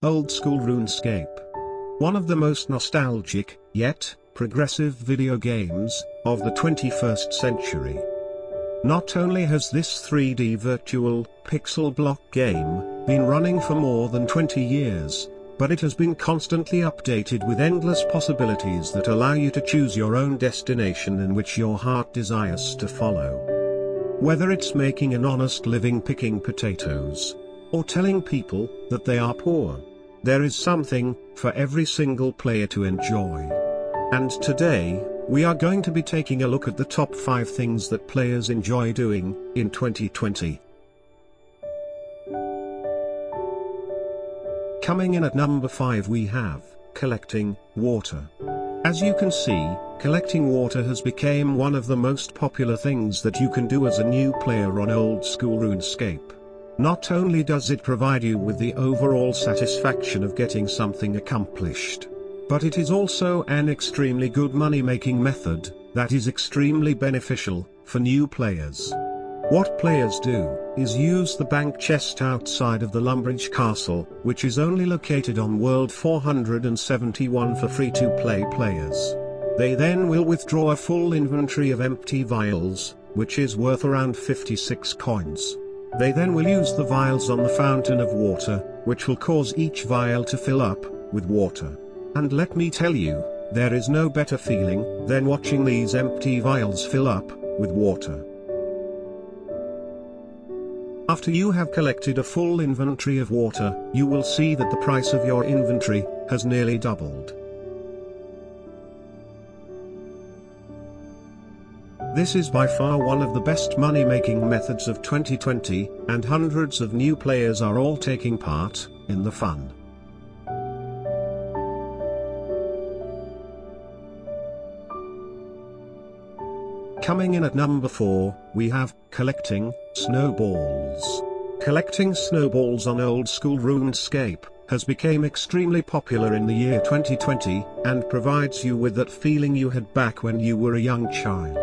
Oldschool Runescape. One of the most nostalgic, yet progressive video games of the 21st century. Not only has this 3D virtual pixel block game been running for more than 20 years, but it has been constantly updated with endless possibilities that allow you to choose your own destination in which your heart desires to follow. Whether it's making an honest living picking potatoes, or telling people that they are poor, there is something for every single player to enjoy. And today, we are going to be taking a look at the top 5 things that players enjoy doing in 2020. Coming in at number 5 we have collecting water. As you can see, collecting water has become one of the most popular things that you can do as a new player on Oldschool Runescape. Not only does it provide you with the overall satisfaction of getting something accomplished, but it is also an extremely good money-making method that is extremely beneficial for new players. What players do is use the bank chest outside of the Lumbridge Castle, which is only located on World 471 for free-to-play players. They then will withdraw a full inventory of empty vials, which is worth around 56 coins. They then will use the vials on the fountain of water, which will cause each vial to fill up with water. And let me tell you, there is no better feeling than watching these empty vials fill up with water. After you have collected a full inventory of water, you will see that the price of your inventory has nearly doubled. This is by far one of the best money-making methods of 2020, and hundreds of new players are all taking part in the fun. Coming in at number 4, we have collecting snowballs. Collecting snowballs on Oldschool Runescape has become extremely popular in the year 2020, and provides you with that feeling you had back when you were a young child.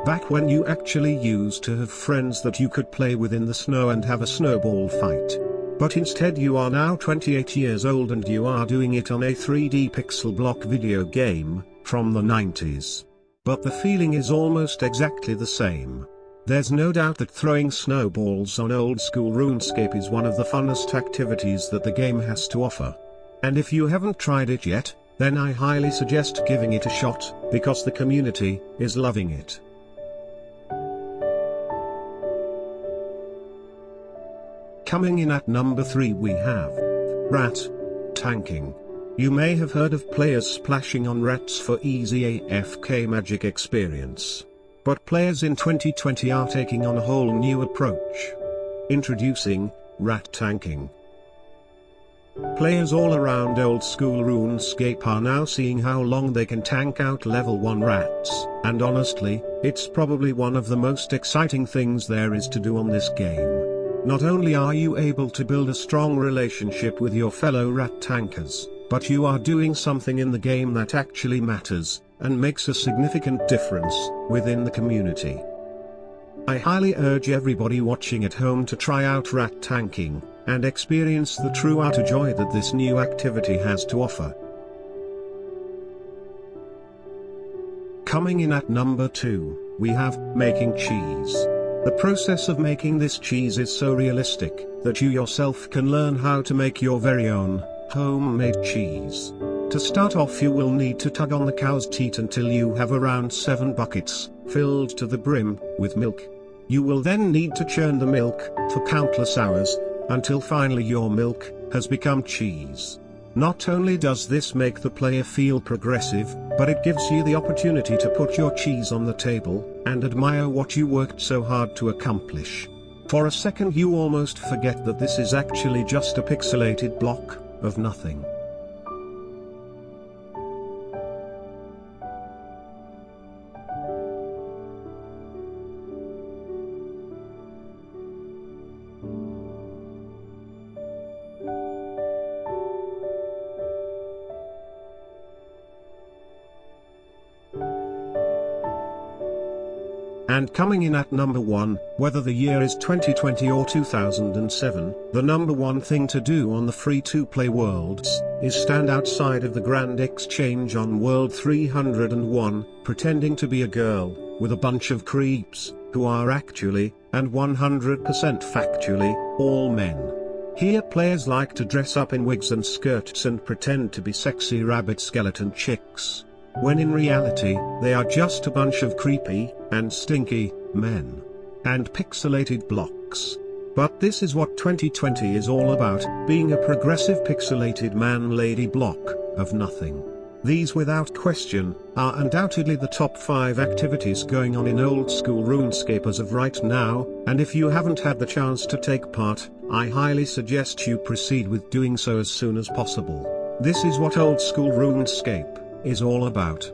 Back when you actually used to have friends that you could play with in the snow and have a snowball fight. But instead you are now 28 years old and you are doing it on a 3D pixel block video game from the 90s. But the feeling is almost exactly the same. There's no doubt that throwing snowballs on Oldschool Runescape is one of the funnest activities that the game has to offer. And if you haven't tried it yet, then I highly suggest giving it a shot, because the community is loving it. Coming in at number 3 we have rat tanking. You may have heard of players splashing on rats for easy AFK magic experience. But players in 2020 are taking on a whole new approach. Introducing rat tanking. Players all around Oldschool Runescape are now seeing how long they can tank out level 1 rats, and honestly, it's probably one of the most exciting things there is to do on this game. Not only are you able to build a strong relationship with your fellow rat tankers, but you are doing something in the game that actually matters, and makes a significant difference within the community. I highly urge everybody watching at home to try out rat tanking, and experience the true utter joy that this new activity has to offer. Coming in at number 2, we have making cheese. The process of making this cheese is so realistic that you yourself can learn how to make your very own homemade cheese. To start off, you will need to tug on the cow's teat until you have around 7 buckets filled to the brim with milk. You will then need to churn the milk for countless hours until finally your milk has become cheese. Not only does this make the player feel progressive, but it gives you the opportunity to put your cheese on the table and admire what you worked so hard to accomplish. For a second you almost forget that this is actually just a pixelated block of nothing. And coming in at number 1, whether the year is 2020 or 2007, the number one thing to do on the free-to-play worlds is stand outside of the Grand Exchange on World 301, pretending to be a girl, with a bunch of creeps, who are actually, and 100% factually, all men. Here players like to dress up in wigs and skirts and pretend to be sexy rabbit skeleton chicks, when in reality, they are just a bunch of creepy, and stinky, men. And pixelated blocks. But this is what 2020 is all about, being a progressive pixelated man-lady block, of nothing. These without question, are undoubtedly the top 5 activities going on in old school RuneScape as of right now, and if you haven't had the chance to take part, I highly suggest you proceed with doing so as soon as possible. This is what old school RuneScape is all about.